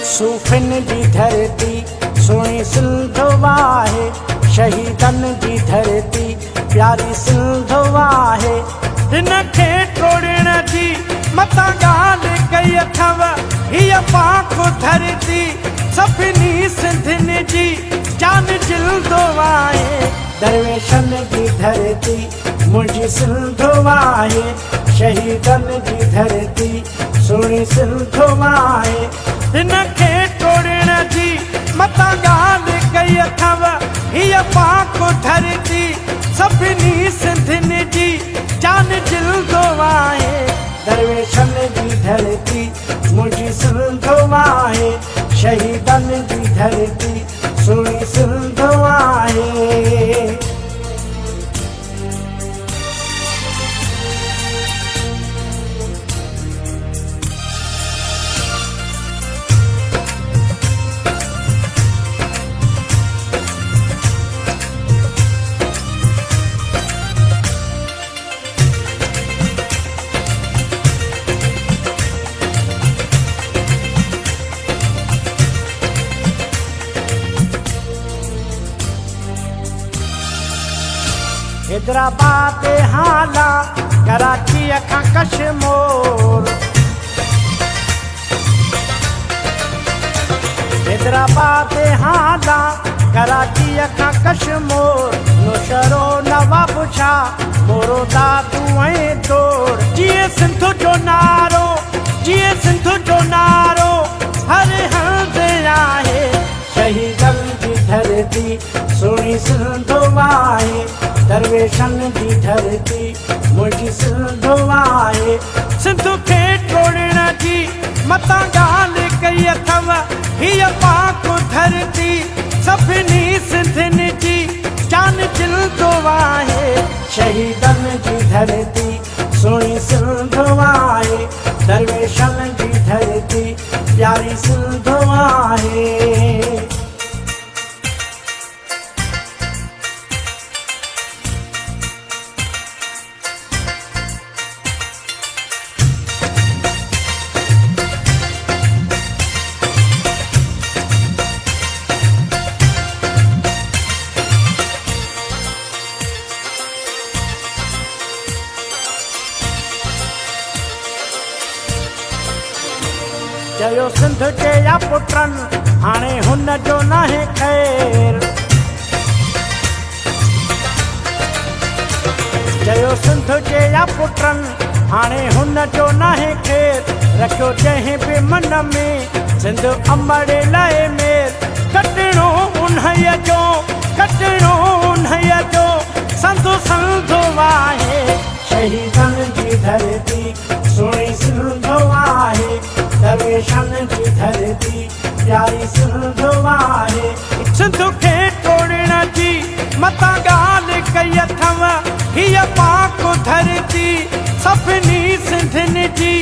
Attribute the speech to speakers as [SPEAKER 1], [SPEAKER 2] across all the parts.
[SPEAKER 1] सूफ़िन जी धरती सुहिणी सिंध आहे, शहीदनि जी धरती प्यारी सिंध आहे। हिन खे टोड़ण जी मतां ॻाल्हि कई अथव, हीअ पाक धरती सभिनी सिंधियुनि जी जान जिल्दो आहे। दरवेशनि जी धरती मुंहिंजी सिंध आहे, शहीदनि जी धरती सुहिणी सिंध आहे। हिन खे टोड़ण जी मतां ॻाल्हि कई अथव, हीअ पाक धरती सभिनी सिंधियुनि जी जान जिल्दो आहे। दरवेशनि जी धरती मुंहिंजी सिंध आहे, शहीदनि जी धरती सुहिणी सिंध आहे। हैदराबाद हाला कराची खां कश्मीर, हैदराबाद हाला कराची खां कश्मीर। नौशरो नवाब शाह मोरो दादू ऐं तोड़, जिए सिंध जो नारो, जिए सिंध जो नारो हर हंधि आहे। शहीदनि जी धरती सुहिणी सिंध आहे, दरवेशनि जी धरती मुंहिंजी सिंध आहे। सिंध खे टोड़ण जी मतां ॻाल्हि कई अथव, हीअ पाक धरती सभिनी सिंधियुनि जी जान जिल्दो आहे। शहीदनि जी धरती सुहिणी सिंध आहे, दरवेशनि जी धरती प्यारी सिंध आहे। चयो सिंध जे या पुटनि हाणे हुन जो नाहे ख़ैर, चयो सिंध जे या पुटनि हाणे हुन जो नाहे ख़ैर। रखियो जंहिं बि मन में सिंध अमड़ लाइ मेर, कटणो उन्हीअ जो, कटणो उन्हीअ जो संधो संधो आहे। शहीदनि जी धरती सुहिणी सिंध आहे, दरवेशनि जी धरती प्यारी सिंध आहे। सिंध खे टोड़ण जी मतां ॻाल्हि कई अथव, हीअ पाक धरती सभिनी सिंधियुनि जी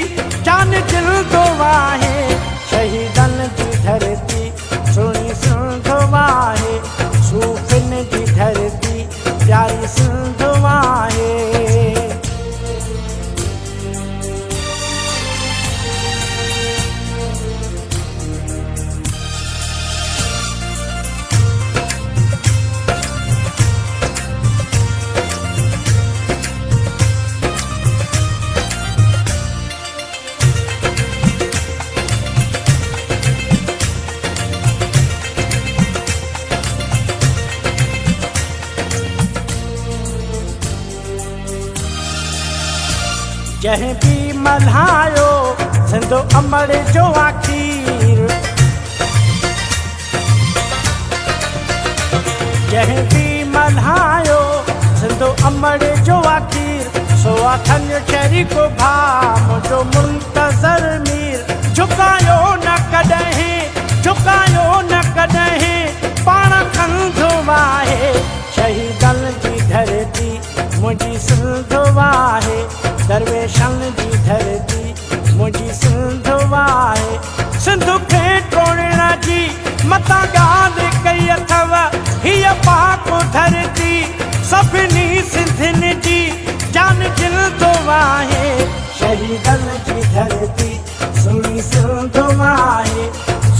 [SPEAKER 1] जान जिल्दो आहे। शहीदनि जी धरती सुहिणी सिंध आहे, सूफ़िन जी धरती प्यारी सिंध आहे। जंहिं बि मल्हायो सिंध अमड़ जो आख़िर, जंहिं बि मल्हायो सिंध अमड़ जो आख़िर। सो अथनि शरीको भाउ मुंहिंजो मुंतज़र मीर, झुकायो न कॾहिं, झुकायो न कॾहिं पाण कंदो आहे। शहीदनि जी धरती मुंहिंजी सिंध आहे, दरवेशनि जी धरती मुंहिंजी सिंध आहे। सिंध खे टोड़ण जी मतां ॻाल्हि कई अथव, हीअ पाक धरती सभिनी सिंधियुनि जी जान जिल्दो आहे। शहीदनि जी धरती सुहिणी सिंध आहे,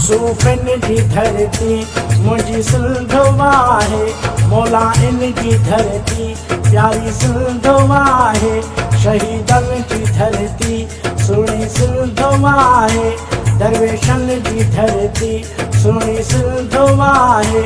[SPEAKER 1] सूफ़िन जी धरती मुंहिंजी सिंध आहे, मौला इन जी धरती प्यारी सिंध आहे, शहीदनि जी धरती सुहिणी सिंध आहे, दरवेशनि जी धरती सुहिणी सिंध आहे,